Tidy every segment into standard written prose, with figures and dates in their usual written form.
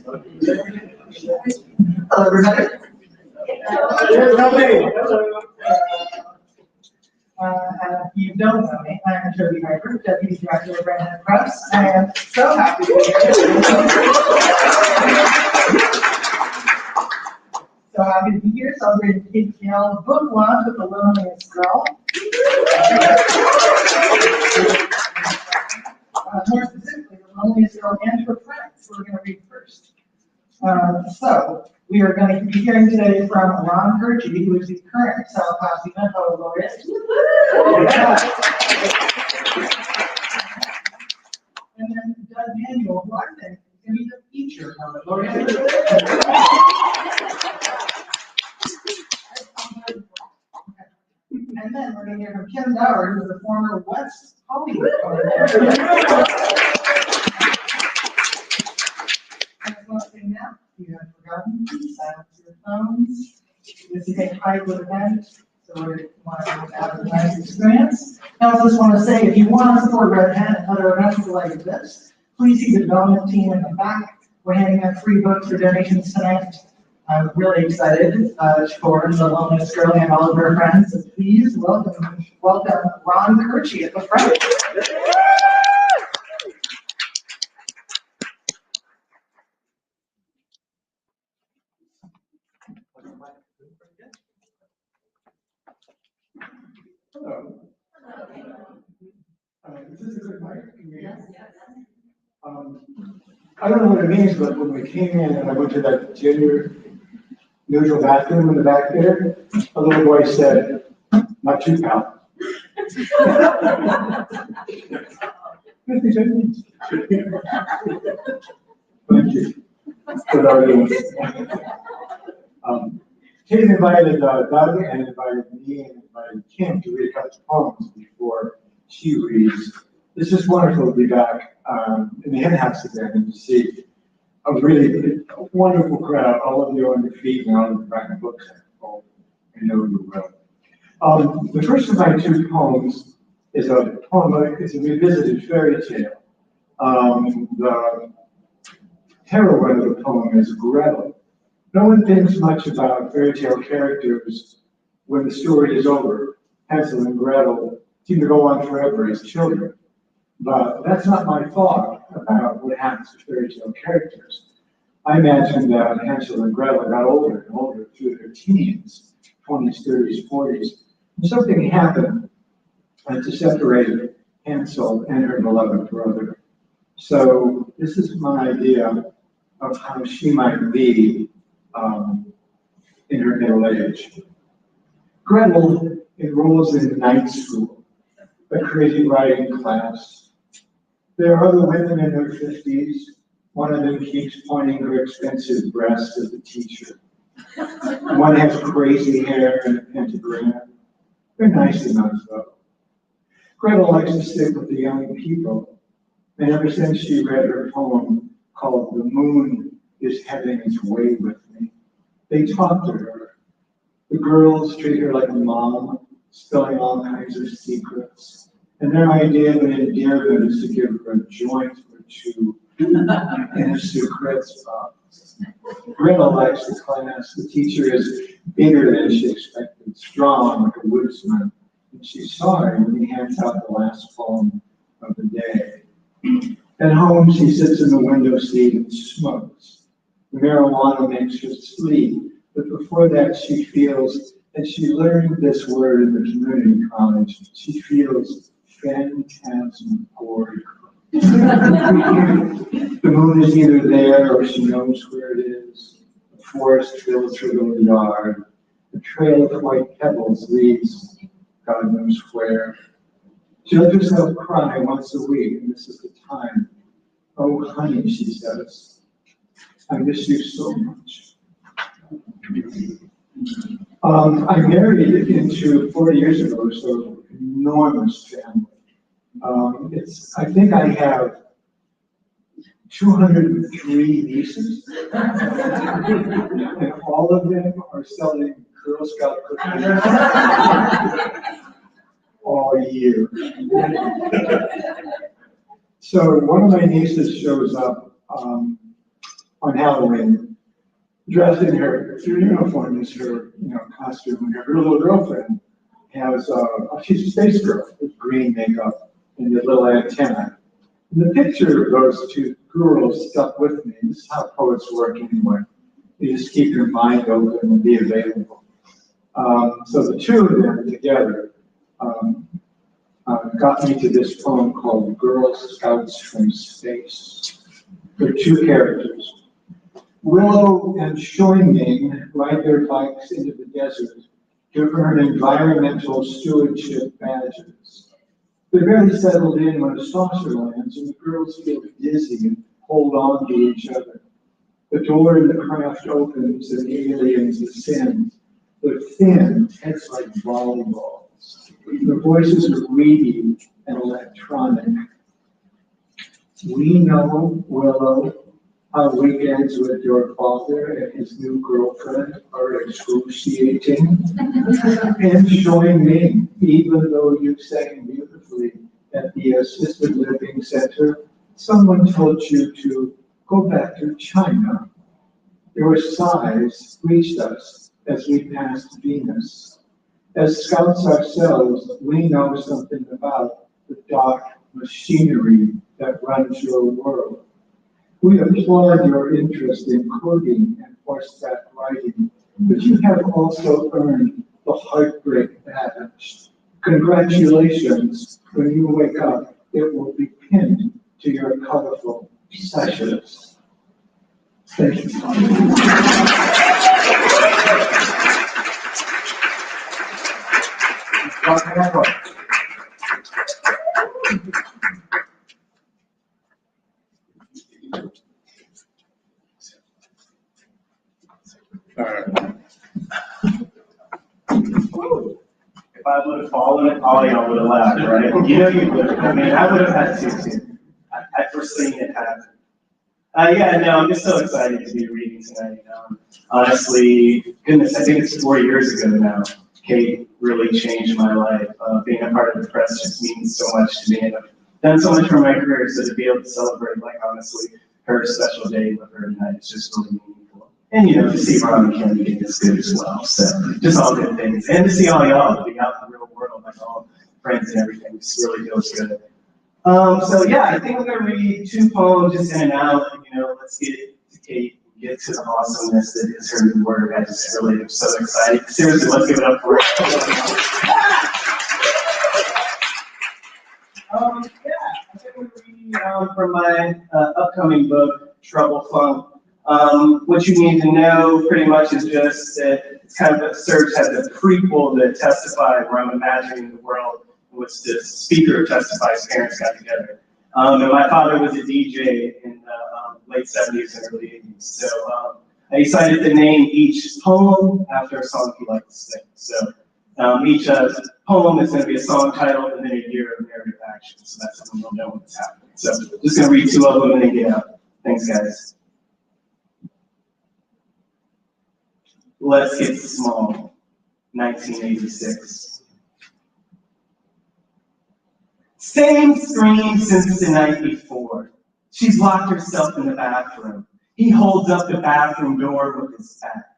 Hello, everybody. If you don't know me, I'm Toby Harper, Deputy Director of Hen Press. I am so happy to be here. So happy to be here celebrating Kate Gale's book launch with The Loneliest Girl. More specifically, The Loneliest Girl and her friends, who we're going to read first. So we are going to be hearing today from Koertge, who is the current Hen House Laureate. And then Douglas Manuel, who I think is going to be the future Hen House Laureate. And then we're going to hear from Dower, who is a former West Hollywood now, if you have forgotten, silence your phones. This is a hybrid event, so we want to have a nice experience. I also just want to say, if you want to support Red Hen and other events like this, please see the development team in the back. We're handing out free books for donations tonight. I'm really excited for The Loneliest Girl and all of her friends. So please welcome Koertge at the front. Hello. Is this a good mic? Yes. I don't know what it means, but when we came in and I went to that gender neutral bathroom in the back there, a little boy said, "Not you, pal." Thank you. Good audience. Kate invited Doug and invited me and invited Kim to read a couple of poems before she reads. It's just wonderful to be back in the Hen House again and to see a really wonderful crowd, all of you on your feet and all of you writing books. I know you will. The first of my two poems is a poem, it's a revisited fairy tale. The heroine of the poem is Gretel. No one thinks much about fairy tale characters when the story is over. Hansel and Gretel seem to go on forever as children. But that's not my thought about what happens to fairy tale characters. I imagine that Hansel and Gretel got older and older through their teens, 20s, 30s, 40s. And something happened to separate Hansel and her beloved brother. So this is my idea of how she might be in her middle age. Gretel enrolls in night school, a creative writing class. There are other women in their 50s. One of them keeps pointing her expensive breasts at the teacher. One has crazy hair and a pentagram. They're nice enough, though. Gretel likes to stick with the young people, and ever since she read her poem called "The Moon is Having Its Way with Me," they talk to her. The girls treat her like a mom, spilling all kinds of secrets. And their idea of an endearment is to give her a joint or two in a secrets box. Gretel likes the class. The teacher is bigger than she expected, strong like a woodsman. And she's sorry when he hands out the last poem of the day. At home, she sits in the window seat and smokes. The marijuana makes her sleep, but before that, she feels, and she learned this word in the community college, she feels phantasmagorical. The moon is either there or she knows where it is. The forest fills her little yard. The trail of white pebbles leads God knows where. She lets herself cry once a week, and this is the time. "Oh, honey," she says, "I miss you so much." I married into 40 years ago or so, enormous family. I think I have 203 nieces, and all of them are selling Girl Scout cookies all year. So one of my nieces shows up on on Halloween, dressed in her uniform as her, costume, and her little girlfriend has she's a space girl with green makeup and a little antenna. And the picture of those two girls stuck with me. This is how poets work anyway. You just keep your mind open and be available. So the two of them together got me to this poem called Girl Scouts from Space. There are two characters. Willow and Shoiming ride their bikes into the desert to earn environmental stewardship badges. They're barely settled in when a saucer lands and the girls feel dizzy and hold on to each other. The door in the craft opens and aliens descend. They're thin, heads like volleyballs. Their voices are reedy and electronic. We know, Willow, how weekends with your father and his new girlfriend are excruciating. And showing me, even though you sang beautifully at the assisted living center, someone told you to go back to China. Your sighs reached us as we passed Venus. As scouts ourselves, we know something about the dark machinery that runs your world. We applaud your interest in coding and horseback riding, but you have also earned the heartbreak badge. Congratulations, when you wake up, it will be pinned to your colorful sashes. Thank you. If I would have fallen, all y'all would have laughed, right? You would have. I mean, I would have had to too. I foreseen it happen. I'm just so excited to be reading tonight. Honestly, goodness, I think it's 4 years ago now. Kate really changed my life. Being a part of the press just means so much to me, and I've done so much for my career. So to be able to celebrate, honestly, her special day with her tonight is just really meaningful. And to see Ron and Ken getting this good as well. So just all good things, and to see all y'all being out in the real world, all friends and everything, just really feels good. I think I'm gonna read two poems just in and out. Let's get to Kate, get to the awesomeness that is her new work. I just really am so excited. Seriously, let's give it up for her. I think I'm gonna read from my upcoming book, Trouble Funk. What you need to know pretty much is just that it's kind of serves as a prequel to Testify, where I'm imagining the world in which the speaker testifies parents got together. And my father was a DJ in the late 70s and early 80s. So I decided to name each poem after a song he liked to sing. So each poem is going to be a song title and then a year of narrative action. So that's when you'll know what's happening. So just going to read two of them and then get out. Thanks, guys. Let's Get Small, 1986. Same scream since the night before. She's locked herself in the bathroom. He holds up the bathroom door with his back.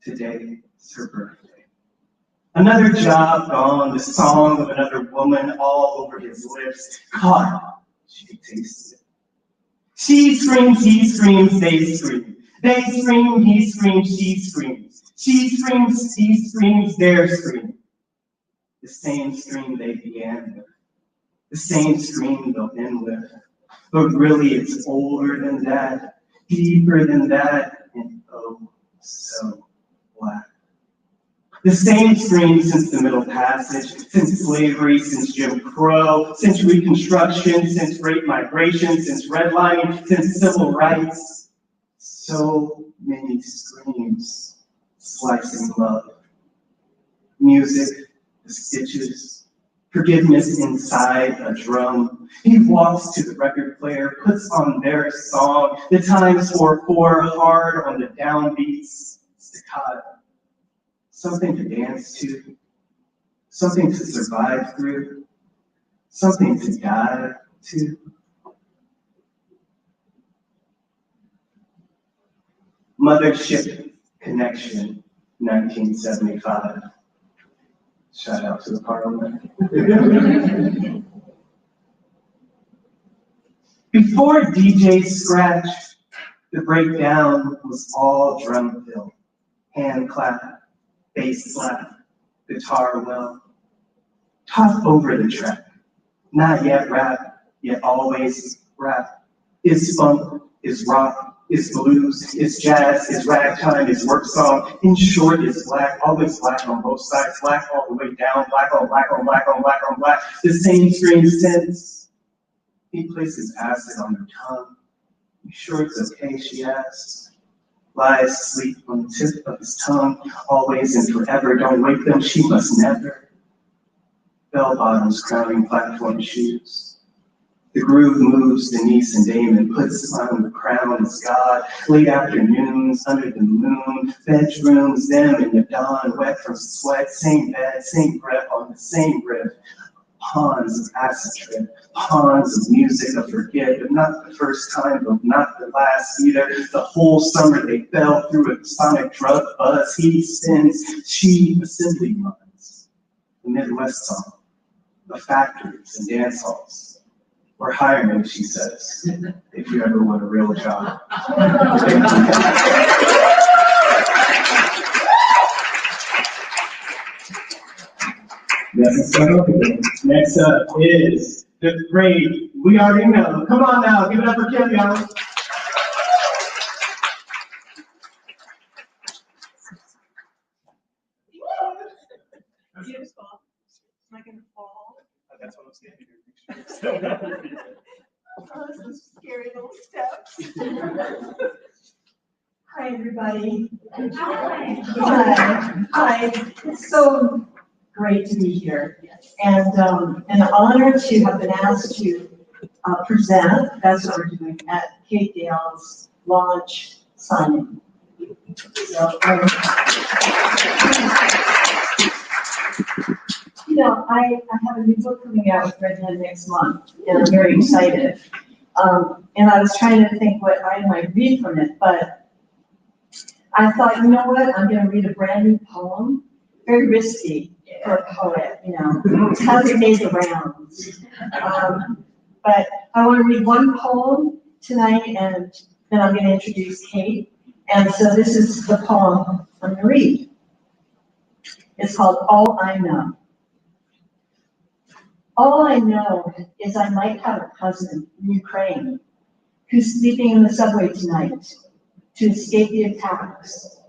Today is her birthday. Another job gone, the song of another woman all over his lips. Caught, she could taste it. She screams, he screams, they scream. They scream, he screams, she screams. She screams, he screams, their scream. The same scream they began with. The same scream they'll end with. But really it's older than that, deeper than that, and oh, so black. The same scream since the Middle Passage, since slavery, since Jim Crow, since Reconstruction, since Great Migration, since redlining, since civil rights. So many screams, slicing love. Music, the stitches, forgiveness inside a drum. He walks to the record player, puts on their song, the times 4/4, hard on the downbeats, staccato. Something to dance to, something to survive through, something to die to. Mothership Connection, 1975. Shout out to the Parliament. Before DJ Scratch, the breakdown was all drum fill, hand clap, bass slap, guitar well. Talk over the track, not yet rap, yet always rap. Is funk, is rock, is blues, is jazz, is ragtime, is work song. In short, is black, always black on both sides, black all the way down, black on black on black on black on black. The same strange sense. He places acid on her tongue. You sure it's okay, she asks. Lies asleep on the tip of his tongue, always and forever. Don't wake them, she must never. Bell bottoms crowning platform shoes. The groove moves Denise and Damon, puts on the crown as God. Late afternoons under the moon, bedrooms, them in the dawn, wet from sweat, same bed, same breath on the same riff. Pawns of acid trip, pawns of music of forget, but not the first time, but not the last either. The whole summer they fell through a sonic drug buzz. He spins, she assembly lines. The Midwest song, the factories and dance halls. We're hiring, she says, if you ever want a real job. Next up is the great, we already know. Come on now, give it up for Kim, y'all. Beautiful. Am I gonna fall? That's what I'm standing here. Oh, some scary little steps. Hi, everybody. Hi. Hi. It's so great to be here, and an honor to have been asked to present. That's what we're doing at Kate Gale's launch signing. So, you know, I have a new book coming out with Redhead next month, and I'm very excited. And I was trying to think what I might read from it, but I thought, you know what, I'm going to read a brand new poem. Very risky for a poet, you know. It hasn't made the rounds. But I want to read one poem tonight, and then I'm going to introduce Kate. And so this is the poem I'm going to read. It's called All I Know. All I know is I might have a cousin in Ukraine who's sleeping in the subway tonight to escape the attacks.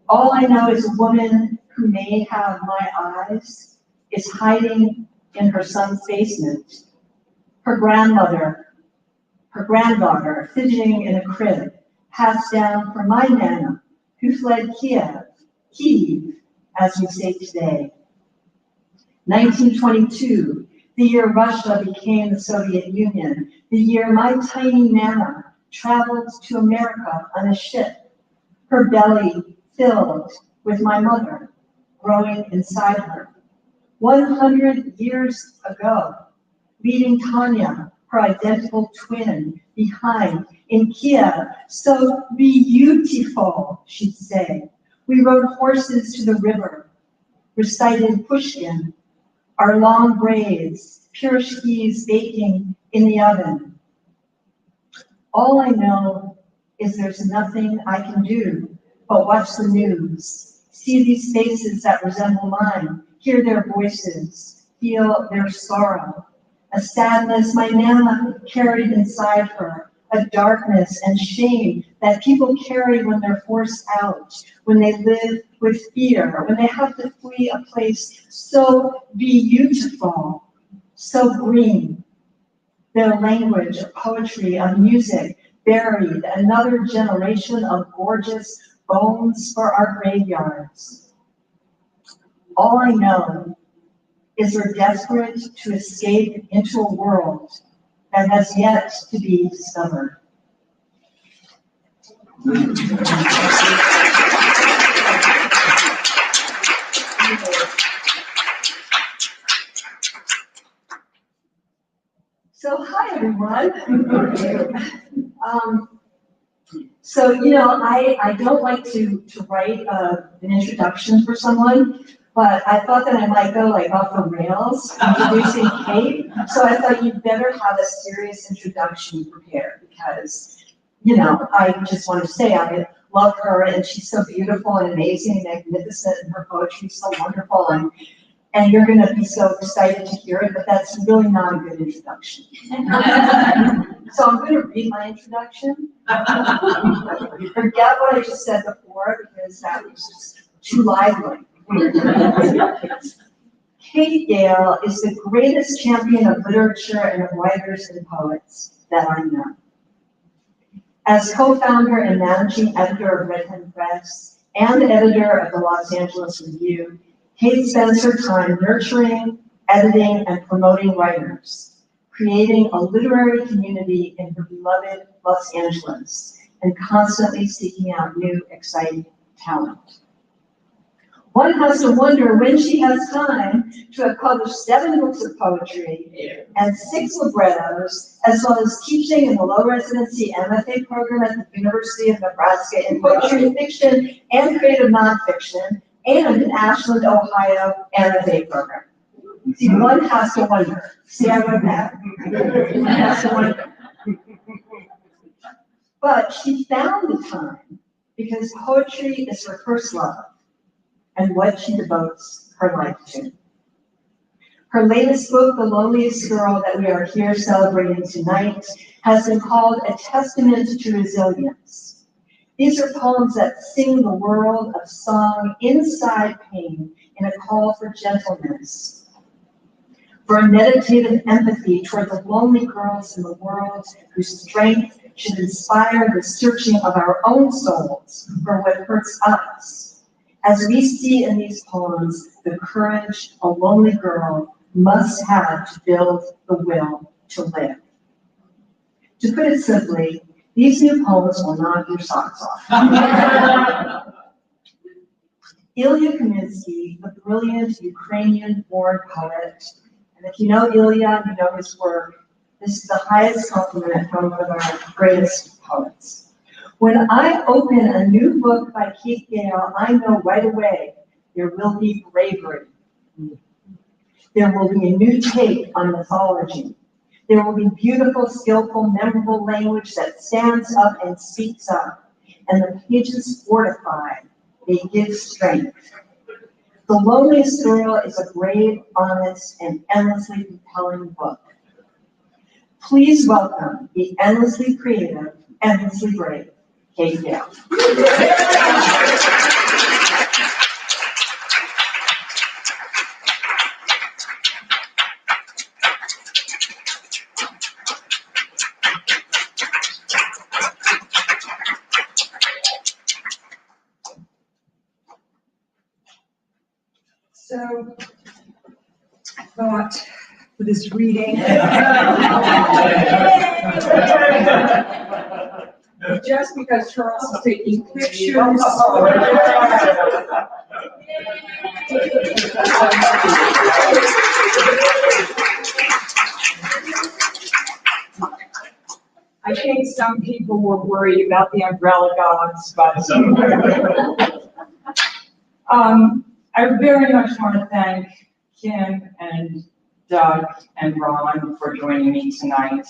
All I know is a woman who may have my eyes is hiding in her son's basement. Her granddaughter fidgeting in a crib, passed down from my Nana, who fled Kiev, as we say today. 1922, the year Russia became the Soviet Union, the year my tiny Nana traveled to America on a ship, her belly filled with my mother, growing inside her. 100 years ago, leaving Tanya, her identical twin, behind in Kiev. So beautiful, she'd say. We rode horses to the river, recited Pushkin, our long braids, pierogies baking in the oven. All I know is there's nothing I can do but watch the news, see these faces that resemble mine, hear their voices, feel their sorrow, a sadness my Nana carried inside her, a darkness and shame that people carry when they're forced out, when they live with fear, when they have to flee a place so beautiful, so green. Their language, of poetry, of music, buried another generation of gorgeous bones for our graveyards. All I know is we're desperate to escape into a world that has yet to be discovered. So hi everyone. So, you know, I don't like to write an introduction for someone, but I thought that I might go like off the rails introducing Kate. So I thought you'd better have a serious introduction prepared because, you know, I just want to say I love her and she's so beautiful and amazing and magnificent and her poetry is so wonderful and you're going to be so excited to hear it, but that's really not a good introduction. So I'm going to read my introduction. Forget what I just said before because that was just too lively. Kate Gale is the greatest champion of literature and of writers and poets that I know. As co-founder and managing editor of Red Hen Press and editor of the Los Angeles Review, Kate spends her time nurturing, editing, and promoting writers, creating a literary community in her beloved Los Angeles, and constantly seeking out new, exciting talent. One has to wonder when she has time to have published 7 books of poetry and 6 librettos, as well as teaching in the low residency MFA program at the University of Nebraska in poetry and fiction and creative nonfiction, and in Ashland, Ohio MFA program. See, one has to wonder. See, I wrote that. One has to wonder. But she found the time because poetry is her first love and what she devotes her life to. Her latest book, The Loneliest Girl, that we are here celebrating tonight, has been called a testament to resilience. These are poems that sing the world of song inside pain in a call for gentleness, for a meditative empathy toward the lonely girls in the world whose strength should inspire the searching of our own souls for what hurts us. As we see in these poems, the courage a lonely girl must have to build the will to live. To put it simply, these new poems will knock your socks off. Ilya Kaminsky, the brilliant Ukrainian-born poet, and if you know Ilya, you know his work, this is the highest compliment from one of our greatest poets. When I open a new book by Kate Gale, I know right away there will be bravery. There will be a new take on mythology. There will be beautiful, skillful, memorable language that stands up and speaks up, and the pages fortify, they give strength. The Loneliest Girl is a brave, honest, and endlessly compelling book. Please welcome the endlessly creative, endlessly brave, Kate Gale. So, I thought for this reading, just because Charles is taking pictures. I think some people were worried about the umbrella gods, but I very much want to thank Kim and Doug and Ron for joining me tonight.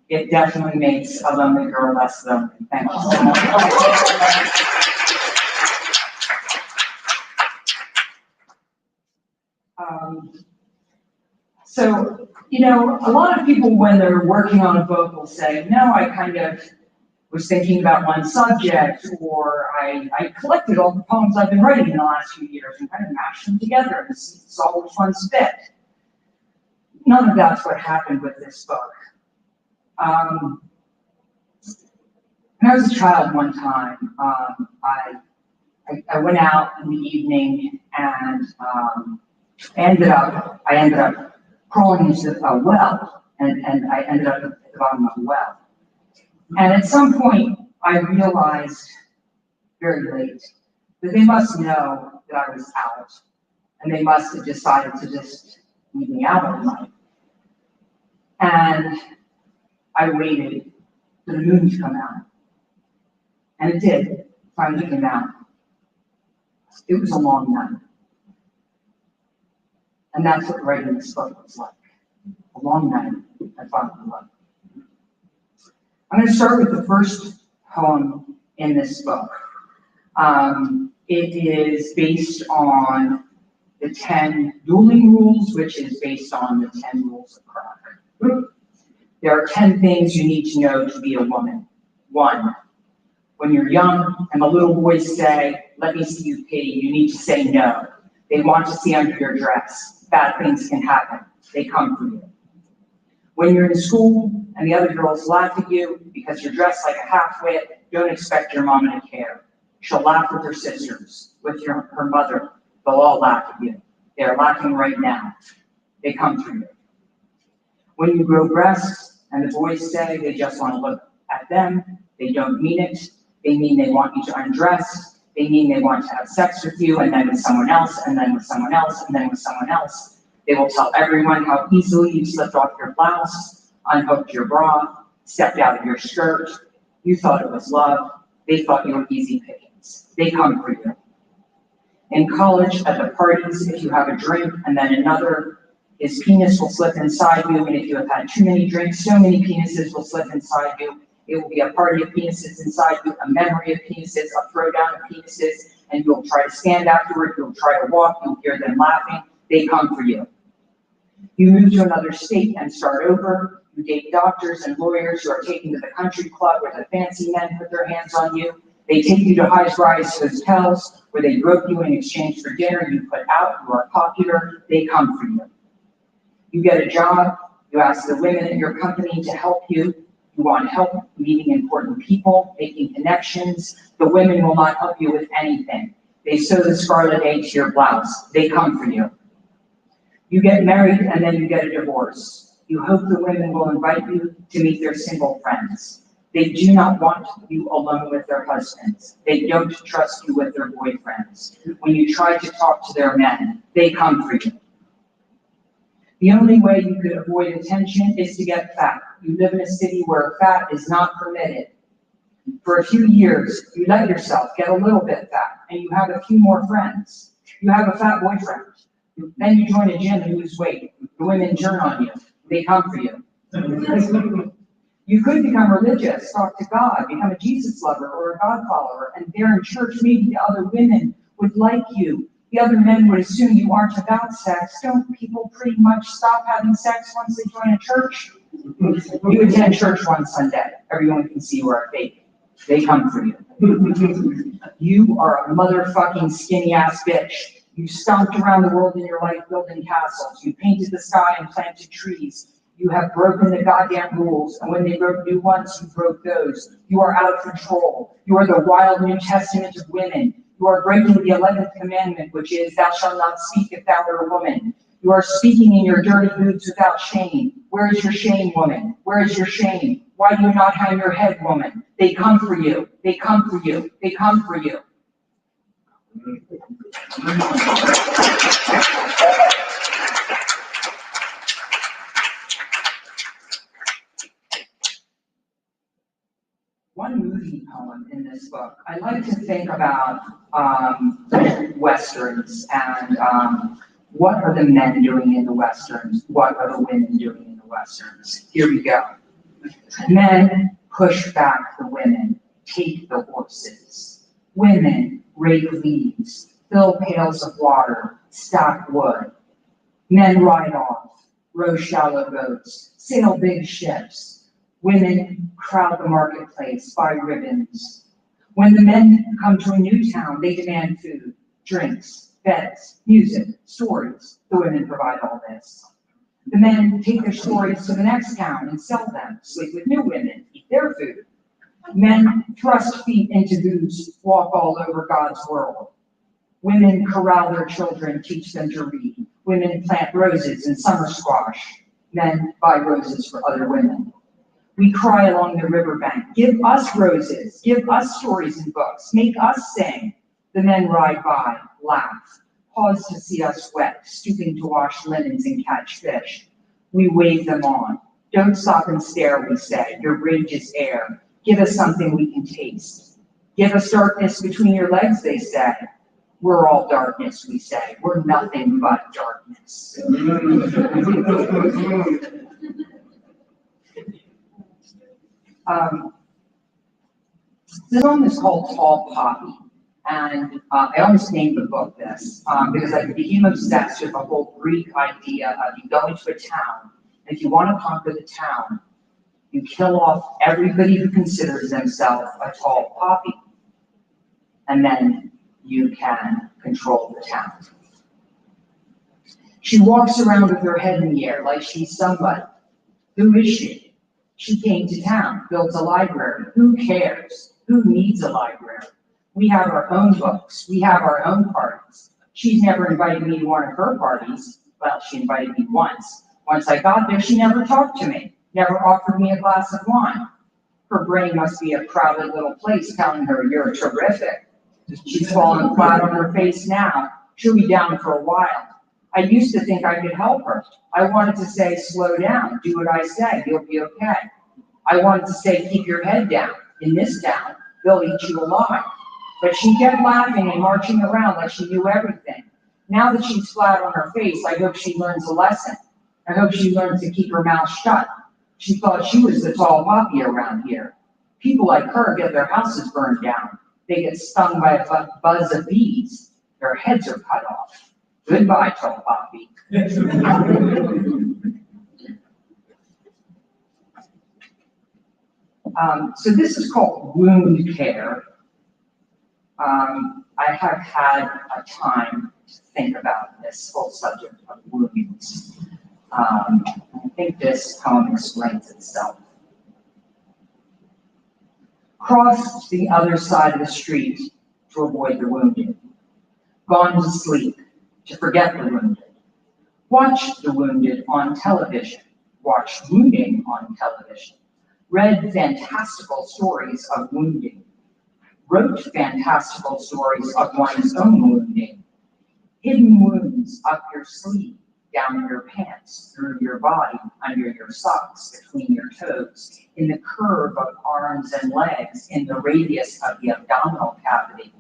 It definitely makes A Lonely Girl less lonely. Thank you so much. So, you know, a lot of people when they're working on a book will say, no, I kind of was thinking about one subject, or I collected all the poems I've been writing in the last few years and kind of mashed them together and saw which ones fit. None of that's what happened with this book. When I was a child one time, I went out in the evening and I ended up crawling into a well, and I ended up at the bottom of the well. And at some point, I realized very late that they must know that I was out, and they must have decided to just leave me out all night. And I waited for the moon to come out, And it did, finally came out. It was a long night. And that's what writing this book was like. A long night at Father Love. I'm going to start with the first poem in this book. It is based on the 10 dueling rules, which is based on the 10 rules of Koertge. There are 10 things you need to know to be a woman. 1, when you're young and the little boys say, "Let me see you pee," you need to say no. They want to see under your dress. Bad things can happen. They come for you. When you're in school and the other girls laugh at you because you're dressed like a half-wit, don't expect your mama to care. She'll laugh with her sisters, with her mother. They'll all laugh at you. They're laughing right now. They come for you. When you grow breasts and the boys say they just want to look at them, they don't mean it. They mean they want you to undress. They mean they want to have sex with you and then with someone else and then with someone else and then with someone else. They will tell everyone how easily you slipped off your blouse, unhooked your bra, stepped out of your skirt. You thought it was love. They thought you were easy pickings. They come for you. In college, at the parties, if you have a drink and then another, his penis will slip inside you, and if you have had too many drinks, so many penises will slip inside you. It will be a party of penises inside you, a memory of penises, a throwdown of penises, and you'll try to stand afterward, you'll try to walk, you'll hear them laughing. They come for you. You move to another state and start over. You date doctors and lawyers who are taken to the country club where the fancy men put their hands on you. They take you to high-rise hotels where they rope you in exchange for dinner you put out. You are popular. They come for you. You get a job. You ask the women in your company to help you. You want help meeting important people, making connections. The women will not help you with anything. They sew the scarlet A to your blouse. They come for you. You get married and then you get a divorce. You hope the women will invite you to meet their single friends. They do not want you alone with their husbands. They don't trust you with their boyfriends. When you try to talk to their men, they come for you. The only way you could avoid attention is to get fat. You live in a city where fat is not permitted. For a few years, you let yourself get a little bit fat, and you have a few more friends. You have a fat boyfriend. Then you join a gym and lose weight. The women turn on you. They come for you. You could become religious, talk to God, become a Jesus lover or a God follower, and there in church, maybe the other women would like you. The other men would assume you aren't about sex. Don't people pretty much stop having sex once they join a church? You attend church one Sunday. Everyone can see you are fake. They come for you. You are a motherfucking skinny ass bitch. You stomped around the world in your life building castles. You painted the sky and planted trees. You have broken the goddamn rules, and when they broke new ones, you broke those. You are out of control. You are the wild New Testament of women. You are breaking the 11th commandment, which is, thou shalt not speak if thou art a woman. You are speaking in your dirty boots without shame. Where is your shame, woman? Where is your shame? Why do you not hang your head, woman? They come for you. They come for you. They come for you. One movie poem in this book, I like to think about Westerns and what are the men doing in the Westerns? What are the women doing in the Westerns? Here we go. Men push back the women, take the horses. Women rake leaves, fill pails of water, stack wood. Men ride off, row shallow boats, sail big ships. Women crowd the marketplace, buy ribbons. When the men come to a new town, they demand food, drinks, beds, music, stories. The women provide all this. The men take their stories to the next town and sell them, sleep with new women, eat their food. Men thrust feet into booths, walk all over God's world. Women corral their children, teach them to read. Women plant roses and summer squash. Men buy roses for other women. We cry along the riverbank. Give us roses. Give us stories and books. Make us sing. The men ride by, laugh, pause to see us wet, stooping to wash linens and catch fish. We wave them on. Don't stop and stare, we say. Your bridge is air. Give us something we can taste. Give us darkness between your legs, they say. We're all darkness, we say. We're nothing but darkness. This poem is called Tall Poppy, and I almost named the book this because I became obsessed with the whole Greek idea of you go into a town, and if you want to conquer the town, you kill off everybody who considers themselves a tall poppy, and then you can control the town. She walks around with her head in the air like she's somebody. Who is she? She came to town, built a library. Who cares? Who needs a library? We have our own books. We have our own parties. She's never invited me to one of her parties. Well, she invited me once. Once I got there, she never talked to me, never offered me a glass of wine. Her brain must be a crowded little place telling her, you're terrific. She's fallen flat on her face now. She'll be down for a while. I used to think I could help her. I wanted to say, slow down, do what I say, you'll be okay. I wanted to say, keep your head down. In this town, they'll eat you alive. But she kept laughing and marching around like she knew everything. Now that she's flat on her face, I hope she learns a lesson. I hope she learns to keep her mouth shut. She thought she was the tall poppy around here. People like her get their houses burned down. They get stung by a buzz of bees. Their heads are cut off. Goodbye, tall poppy. So this is called wound care. I have had a time to think about this whole subject of wounds. I think this poem explains itself. Crossed the other side of the street to avoid the wounded. Gone to sleep to forget the wounded. Watched the wounded on television. Watched wounding on television. Read fantastical stories of wounding. Wrote fantastical stories of one's own wounding. Hidden wounds up your sleeve, down your pants, through your body, under your socks, between your toes, in the curve of arms and legs, in the radius of the abdominal cavity.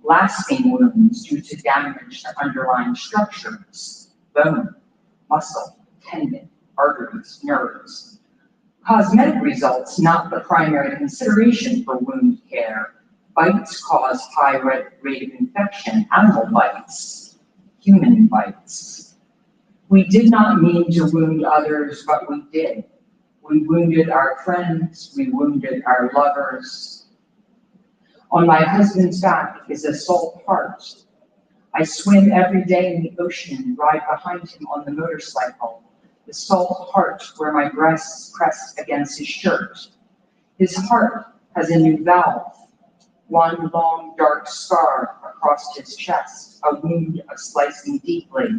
Lasting wounds due to damage to underlying structures, bone, muscle, tendon, arteries, nerves. Cosmetic results not the primary consideration for wound care. Bites cause high rate of infection, animal bites, human bites. We did not mean to wound others, but we did. We wounded our friends, we wounded our lovers. On my husband's back is a salt heart. I swim every day in the ocean, ride behind him on the motorcycle. The salt heart where my breasts press against his shirt. His heart has a new valve, one long dark scar across his chest, a wound of slicing deeply,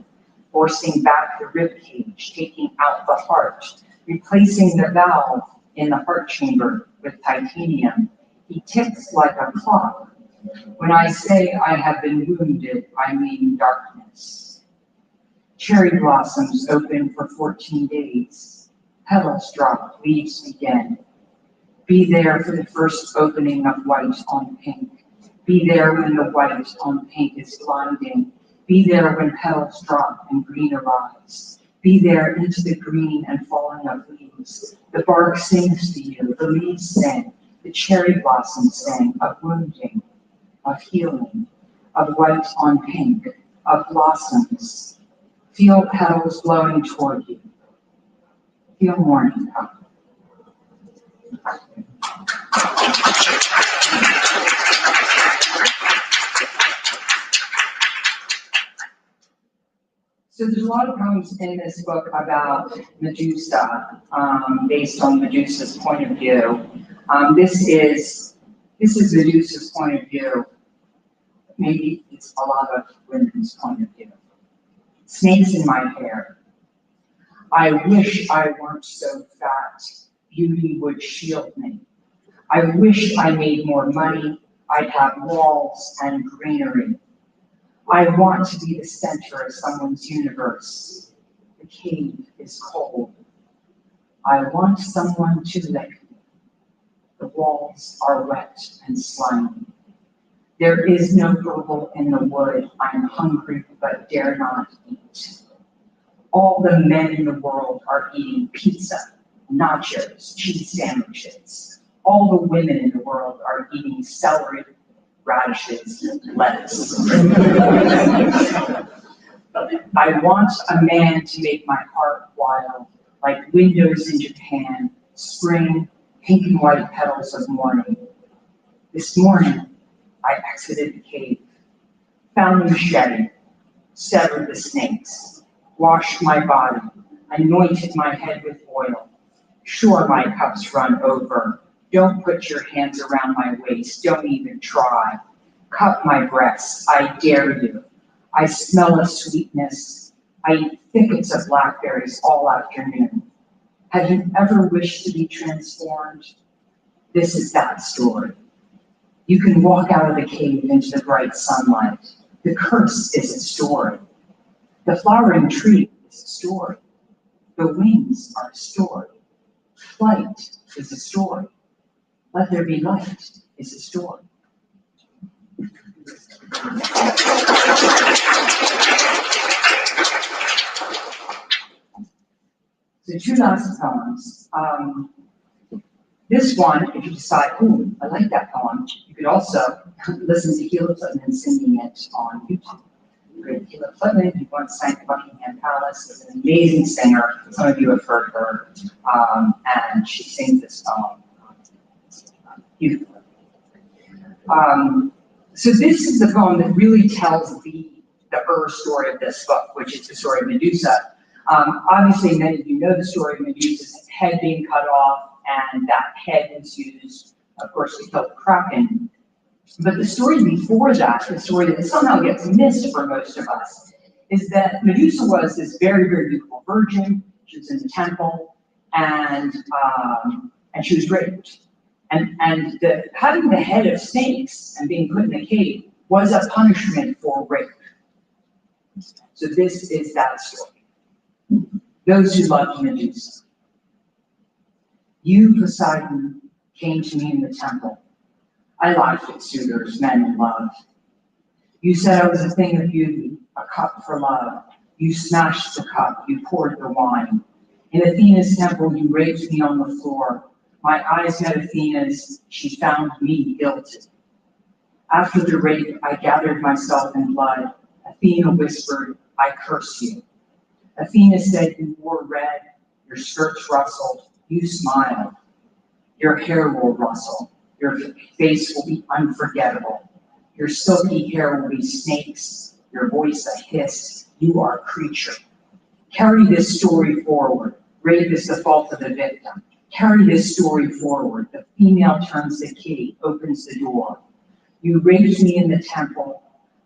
forcing back the rib cage, taking out the heart, replacing the valve in the heart chamber with titanium. He ticks like a clock. When I say I have been wounded, I mean darkness. Cherry blossoms open for 14 days. Petals drop, leaves begin. Be there for the first opening of white on pink. Be there when the white on pink is blinding. Be there when petals drop and green arrives. Be there into the green and falling of leaves. The bark sings to you, the leaves sing, the cherry blossoms sing of wounding, of healing, of white on pink, of blossoms. Feel petals blowing toward you. Feel morning come. So there's a lot of poems in this book about Medusa, based on Medusa's point of view. This is Medusa's point of view. Maybe it's a lot of women's point of view. Snakes in my hair. I wish I weren't so fat. Beauty would shield me. I wish I made more money. I'd have walls and greenery. I want to be the center of someone's universe. The cave is cold. I want someone to lick me. The walls are wet and slimy. There is no purple in the wood. I am hungry, but dare not eat. All the men in the world are eating pizza, nachos, cheese sandwiches. All the women in the world are eating celery, radishes, lettuce. I want a man to make my heart wild, like windows in Japan, spring, pink and white petals of morning. This morning, I exited the cave, found the machete, severed the snakes, washed my body, anointed my head with oil. Sure, my cups run over. Don't put your hands around my waist. Don't even try. Cut my breasts. I dare you. I smell of sweetness. I eat thickets of blackberries all afternoon. Have you ever wished to be transformed? This is that story. You can walk out of the cave into the bright sunlight. The curse is a story. The flowering tree is a story. The wings are a story. Flight is a story. Let there be light is a story. So 2 last poems. This one, if you decide, ooh, I like that poem, you could also listen to Gale singing it on YouTube. Great Gale, who once sang at Buckingham Palace, is an amazing singer. Some of you have heard her, and she sings this poem beautifully. So this is the poem that really tells the story of this book, which is the story of Medusa. Obviously, many of you know the story of Medusa's head being cut off, and that head was used, of course, to kill the Kraken. But the story before that, the story that somehow gets missed for most of us, is that Medusa was this very, very beautiful virgin. She was in the temple, and she was raped. And having the head of snakes and being put in a cave was a punishment for rape. So this is that story. Those who loved Medusa. You, Poseidon, came to me in the temple. I laughed at suitors, men in love. You said I was a thing of beauty, a cup for love. You smashed the cup, you poured the wine. In Athena's temple, you raped me on the floor. My eyes met Athena's, she found me guilty. After the rape, I gathered myself in blood. Athena whispered, I curse you. Athena said, you wore red, your skirts rustled, you smiled. Your hair will rustle, your face will be unforgettable. Your silky hair will be snakes, your voice a hiss, you are a creature. Carry this story forward. Rape is the fault of the victim. Carry this story forward. The female turns the key, opens the door. You raped me in the temple.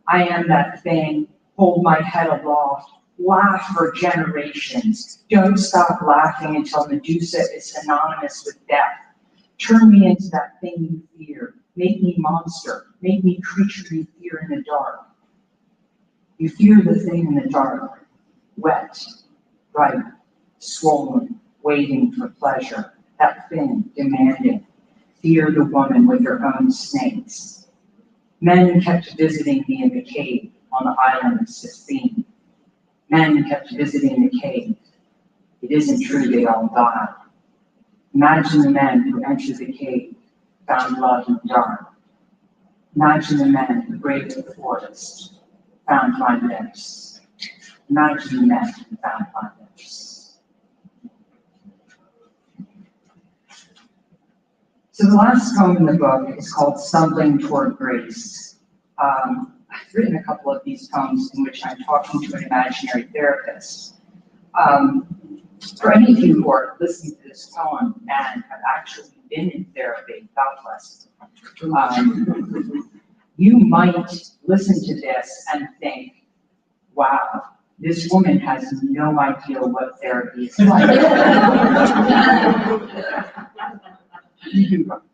I am that thing. Hold my head aloft. Laugh for generations. Don't stop laughing until Medusa is synonymous with death. Turn me into that thing you fear. Make me monster. Make me creature you fear in the dark. You fear the thing in the dark. Wet, ripe, swollen, waiting for pleasure. That thing demanding. Fear the woman with her own snakes. Men kept visiting me in the cave on the island of Sistine. Men kept visiting the cave. It isn't true they all died. Imagine the men who entered the cave, found love in the dark. Imagine the men who braved the forest, found my lips. Imagine the men who found my lips. So the last poem in the book is called Stumbling Toward Grace. I've written a couple of these poems in which I'm talking to an imaginary therapist. For any of you who are listening to this poem and have actually been in therapy, God bless you, you might listen to this and think, wow, this woman has no idea what therapy is like.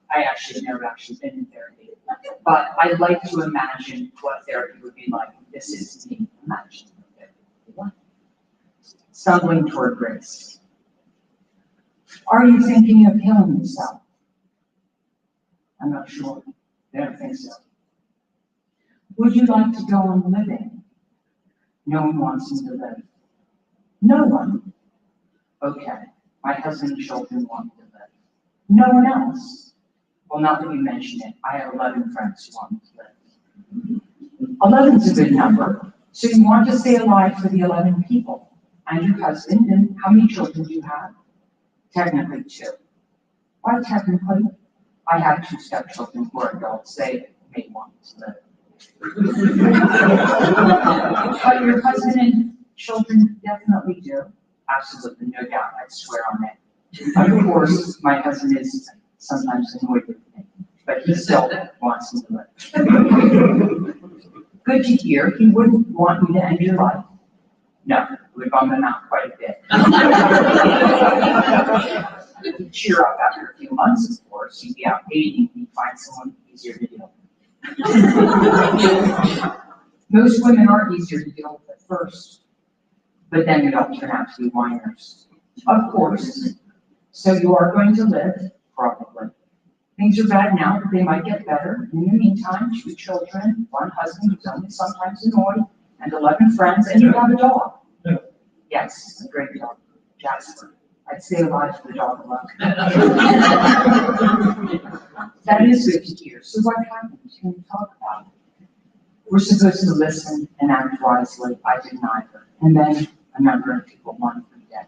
I actually have never actually been in therapy, but I like to imagine what therapy would be like. This is me imagining what therapy would be like. Stumbling toward grace. Are you thinking of killing yourself? I'm not sure. I don't think so. Would you like to go on living? No one wants me to live. No one. Okay, my husband and children want me to live. No one else. Well, not that you mention it, I have 11 friends who want me to live. 11's a good number, so you want to stay alive for the 11 people. And your husband, and how many children do you have? Technically 2. Why technically? I have 2 stepchildren who are adults, they may want to live. But your husband and children definitely do. Absolutely, no doubt, I swear on it. Of course, my husband is sometimes annoyed with me, but he still wants me to live. Good to hear, he wouldn't want you to end your life. No, it would bum him out quite a bit. He'd cheer up after a few months, of course, he'd be out dating, he'd find someone easier to deal with. Most women are easier to deal with at first, but then they don't turn out to be whiners. Of course. So you are going to live, probably. Things are bad now, but they might get better. In the meantime, 2 children, 1 husband who's only sometimes annoyed, and 11 friends, and you have a dog. Yes, a great dog, Jasper. I'd stay alive for the dog alone. That is good to hear. So what happens? Can we talk about it? We're supposed to listen and act wisely. I did neither. And then a number of people wanted me dead.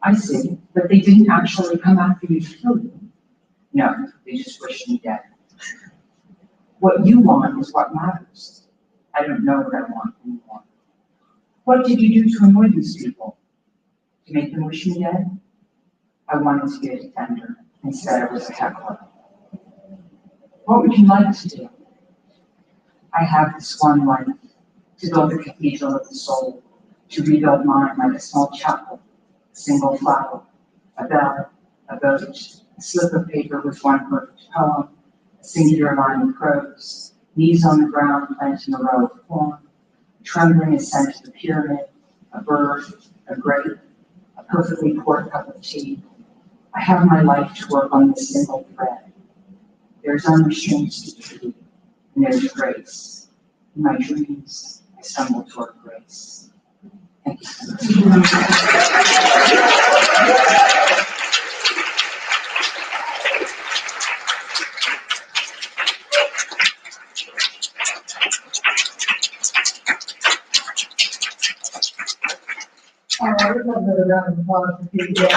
I see, but they didn't actually come after you to kill you. No, they just wished me dead. What you want is what matters. I don't know what I want anymore. What did you do to annoy these people? To make them wish me dead? I wanted to be a defender. Instead, I was a heckler. What would you like to do? I have this one life, to build the cathedral of the soul, to rebuild mine like a small chapel, a single flower, a bell, a boat, a slip of paper with one perfect poem, a singular line of prose, knees on the ground planting a row of corn, trembling ascent to the pyramid, a bird, a grape, a perfectly poured cup of tea. I have my life to work on this single thread. There's unrestrained stupidity, and there's grace. In my dreams, I stumble toward grace. Thank you so much. All right, let's have another round of applause for Katie Gale.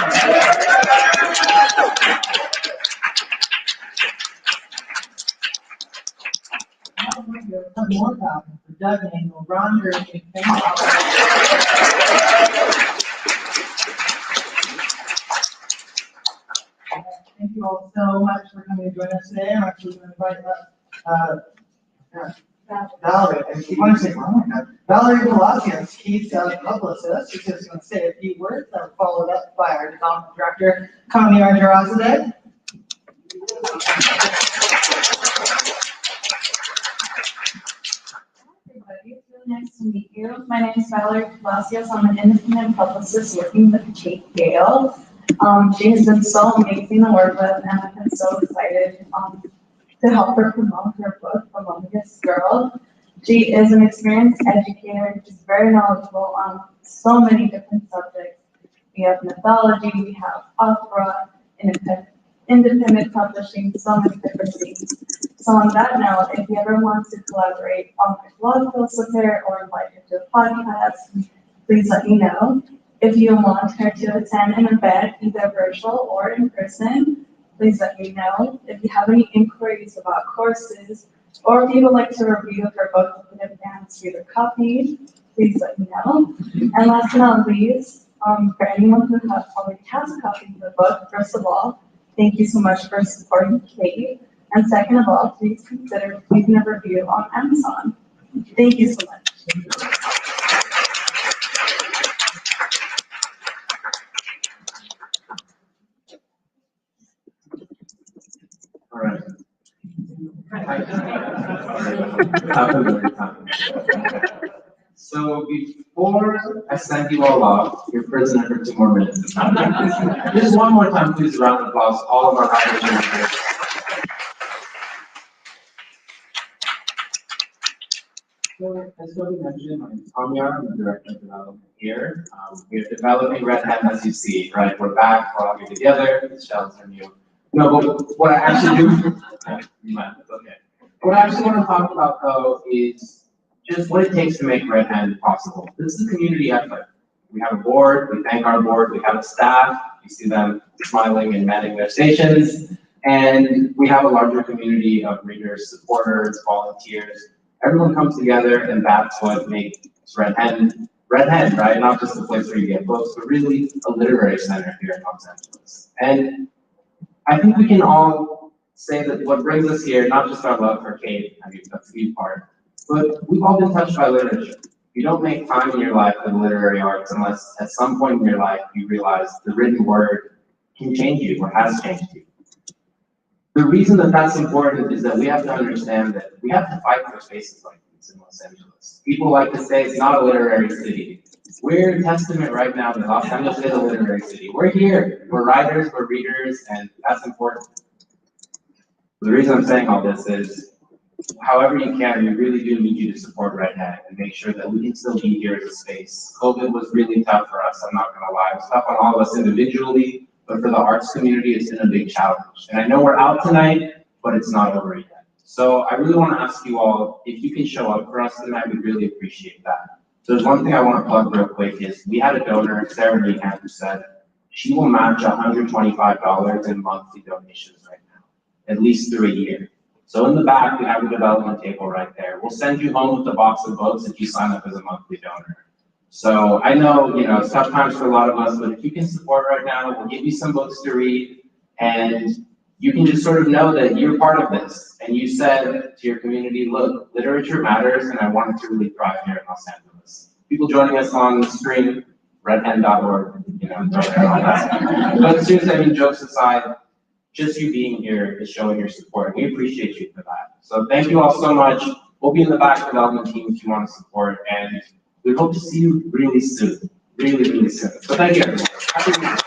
One more copy for Doug Manuel, Ron Koertge, and thank you all so much for coming to join us today. I'm actually going to invite Valerie, and she wanted to say, oh my God, Valerie Palacios, Keith's publicist, who's just going to say a few words that were followed up by our development director, Connie Argerazade. It's really nice to meet you. My name is Valerie Palacios. I'm an independent publicist working with Gale. She has been so amazing to work with, and I've been so excited to help her promote her book, The Loneliest Girl. She is an experienced educator. She's very knowledgeable on so many different subjects. We have mythology, we have opera, independent publishing, so many different things. So on that note, if you ever want to collaborate on my blog post with her or invite her to a podcast, please let me know. If you want her to attend an event, either virtual or in person, please let me know. If you have any inquiries about courses, or if you would like to review her book with an advanced reader copy, please let me know. And last but not least, for anyone who already has a copy of the book, first of all, thank you so much for supporting Kate. And second of all, please consider leaving a review on Amazon. Thank you so much. All right. So before I send you all off, you're prisoner for 2 more minutes. Just one more time, please, a round of applause, all of our writers here. So, as Toby mentioned, my name is Kamyar, I'm the Director of Development here. We're developing Red Hen, as you see, right? We're back, we're all here together, the shells are new. No, but what I actually do, okay. What I actually want to talk about though is just what it takes to make Red Hen possible. This is a community effort. We have a board, we thank our board, we have a staff, you see them smiling and manning their stations, and we have a larger community of readers, supporters, volunteers. Everyone comes together and that's what makes Red Hen, right? Not just a place where you get books, but really a literary center here in Los Angeles. And I think we can all say that what brings us here, not just our love for Kate, I mean, that's the part, but we've all been touched by literature. You don't make time in your life for the literary arts unless at some point in your life you realize the written word can change you or has changed you. The reason that that's important is that we have to understand that we have to fight for spaces like this in Los Angeles. People like to say it's not a literary city. We're a testament right now that Los Angeles is a literary city. We're here, we're writers, we're readers, and that's important. The reason I'm saying all this is, however you can, we really do need you to support Red Hen and make sure that we can still be here as a space. COVID was really tough for us, I'm not gonna lie. It was tough on all of us individually, but for the arts community, it's been a big challenge. And I know we're out tonight, but it's not over yet. So I really wanna ask you all, if you can show up for us tonight, we'd really appreciate that. So there's one thing I wanna plug real quick is, we had a donor, Sarah Meehan, who said she will match $125 in monthly donations right now, at least through a year. So in the back, we have a development table right there. We'll send you home with a box of books if you sign up as a monthly donor. So I know, it's tough times for a lot of us, but if you can support right now, we'll give you some books to read, and you can just sort of know that you're part of this. And you said to your community, look, literature matters, and I want it to really thrive here in Los Angeles. People joining us on the screen, redhen.org, But seriously, I mean, jokes aside, just you being here is showing your support. We appreciate you for that. So thank you all so much. We'll be in the back development team if you want to support, and we hope to see you really soon. Really, really soon. So thank you, everyone.